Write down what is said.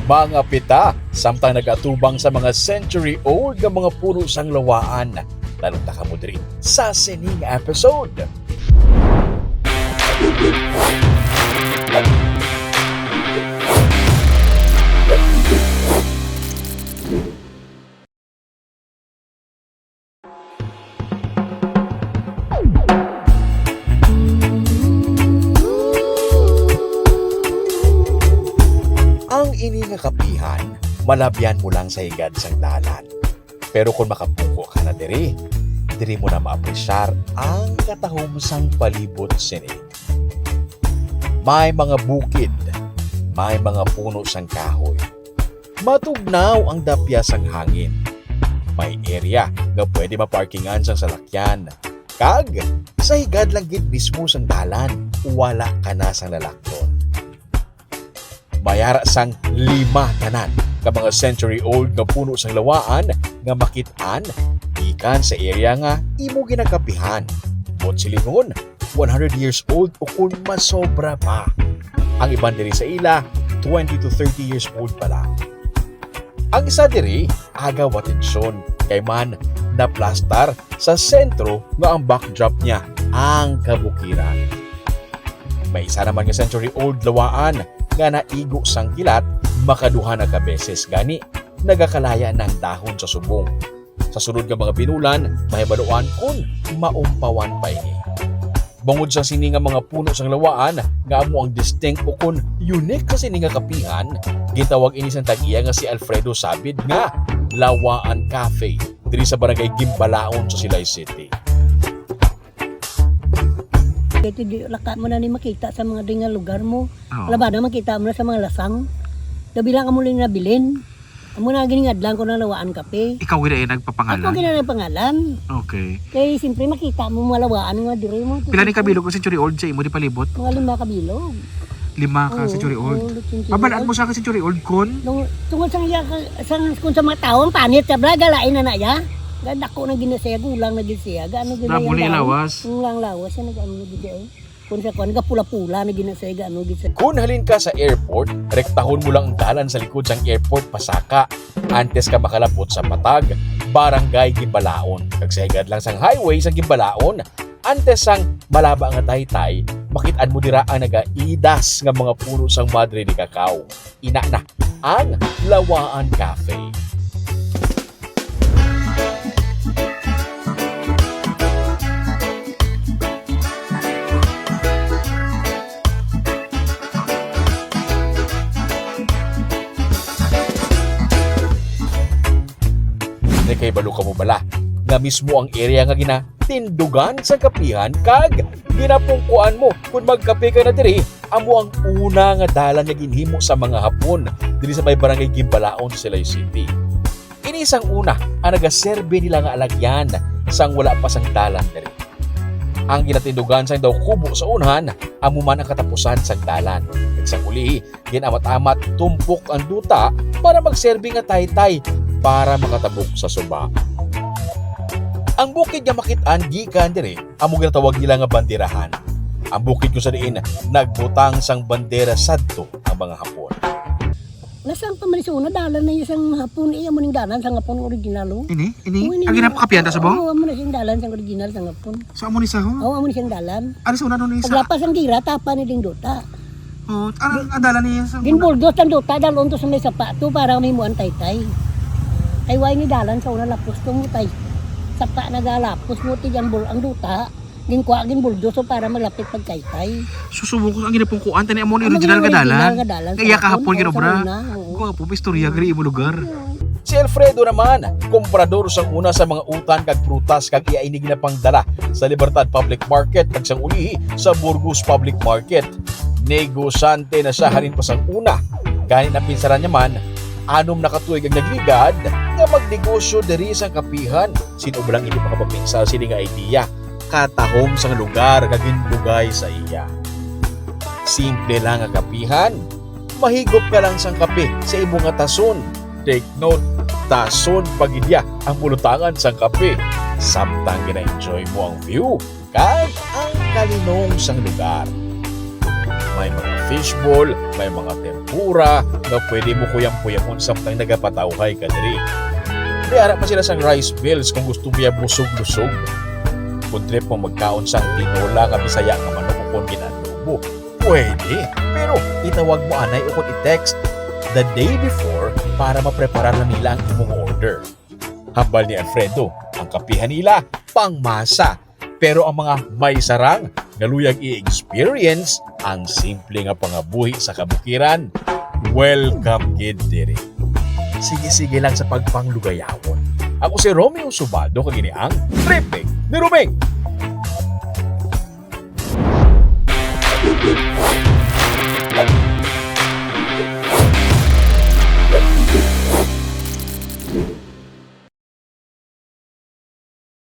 Mga pita, samtang nagatubang sa mga century-old nga mga puno sang lawaan. Lalong mo diri sa sining episode. Ang ini nga kapihan, malabyan mo lang sa higad sang dalan. Pero kung makapuko ka na diri mo na maapresyar ang katahom sang palibot sini. May mga bukid, may mga puno sang kahoy. Matugnaw ang dapya sang hangin. May area nga pwede maparkingan sang salakyan. Kag, sa higad lang gid mismo sang dalan, wala ka na sang lalakton. Mayara sang 5 tanan ka mga century-old nga puno sang lawaan nga makit-an gikan sa area nga imo ginakapihan. Bot silingon, 100 years old o kung masobra pa. Ang iban diri sa ila, 20 to 30 years old pa lang. Ang isa diri, agaw atensyon kay man na plastar sa sentro nga ang backdrop niya ang kabukiran. May isa naman nga century-old lawaan nga naigo sang kilat makaduha na ka beses gani nagakalaya ng dahon sa subong. Sa sunod nga mga binulan, mahibaluan kung maumpawan pa ini. Bangod sa sini nga mga puno sang lawaan nga amo ang distinct o kun unique sa sini nga kapihan, gitawag ini sang tag-iya nga si Alfredo Sabid nga Lawaan Cafe diri sa barangay Gimbalaon sa Silay City. Ito di laka mo na ni makita sa mga dinga lugar mo. Labada makita mo na sa mga lasang. Dabilang amo lang nabilin. Amo na giningadlan ko na Lawaan Cafe. Ikaw gina ay nagpapangalan? Ako gina pangalan. Okay. Kay simpre makita mo mga lawaan nga diri mo. Pila ni kabilog ko century old sa imo di palibot? Mga 5 kabilog. 5 ka century old. Mabalaan mo sa ka century old kon? Tungod sang iya kung sa mga taon panit sa braga lain na ya. Ganda ko na ginasaya, gulang na ginasaya. Gaano ginasaya? Damo ni lawas? Gulang lawas, yan nag-ano ginasaya. Kung sa kuwan, pula-pula na ginasaya, gaano ginasaya. Kung halin ka sa airport, rektahon mo lang ang dalan sa likod sang airport pasaka. Antes ka makalapot sa Matag, Barangay Gimbalaon. Kagsahigad lang sang highway sa Gimbalaon. Antes sang malaba nga Taytay, makitaan mo dira ang naga-idas nga mga puno sang Madre ni Cacao. Ina na ang Lawaan Cafe. Kay balo ka mo bala nga mismo ang area nga ginatindugan sa kapihan kag ginapungkuan mo kung magkape ka na diri amo ang una nga dalan nga ginhimo sa mga Hapon diri sa may barangay Gimbalaon sa Silay City. Inisang una ang nagaserbe nila nga alagyan sang wala pa sang dalan diri. Ang ginatindugan sa daw kubo sa unhan amo man ang katapusan sang dalan. Nagsang uli ginamat-amat tumpok ang duta para magserbe nga Taytay para makatabok sa suba. Ang bukid nga makit-an gikan diri amo ginatawag nila nga banderahan. Ang bukid ko sa diin nagbutang sang bandera sadto ang mga Hapon. Nasang pamarisuna dalan na isang Hapon iya mo ning dalan sang Hapon original. Ini? Ang ginapakapian ta sa bong? Oo, amo na siyang dalan sang original sang Hapon. Sa amo ni sa ho? Oo, amo na siyang dalan. Ano sa una nun ni sa? Paglapas ang gira tapa ni ding duta. Oh, ang dalan niya sa Ginbuldos ang duta dalon to sa may sapato para may muan Taytay. Ay way ni dalan sa una lapos to mo tay. Sapa nagalapos mo ti ang duta. Ginkuha ginbuldos so para maglapit pagkaytay. Susubok ang ginapungkuan tani amo ni original nga dalan. Kaya kahapon ginobra. Ko po istorya gari imo lugar. Si Alfredo naman, komprador sang una sa mga utan kag prutas kag iya ini ginapangdala sa Libertad Public Market kag sang ulihi sa Burgos Public Market. Negosante na siya halin pa sang una. Ganit na pinsaran niya man, anom na katuig ang nagligad nga magnegosyo diri sang kapihan. Sino ba lang hindi makapapinsal sini nga idea? Katahom sang lugar kag ginbugay sa iya. Simple lang ang kapihan. Mahigop ka lang sang kape sa imong nga tason. Take note, tason pagidya ang pulutangan sang kape. Samtang gina-enjoy mo ang view kag ang kalinong sang lugar. May mga fishball, may mga tempura, na pwede mo kuyang-puyamon samtang nagapatawhay ka diri. Mayara pa sila sang rice bills kung gusto mo busog-lusog. Kung trip mo magkaon sang tinola nga bisaya nga manok kung ginadobo, pwede. Pero itawag mo anay o kung i-text the day before para maprepara na nila ang imong order. Hambal ni Alfredo, ang kapihan nila pangmasa. Pero ang mga may sarang naluyag i-experience ang simple nga pangabuhi sa kabukiran. Welcome kid diri. Sige-sige lang sa pagpanglugayawon. Ako si Romeo Subaldo kagini ang Tripping ni Rumeng.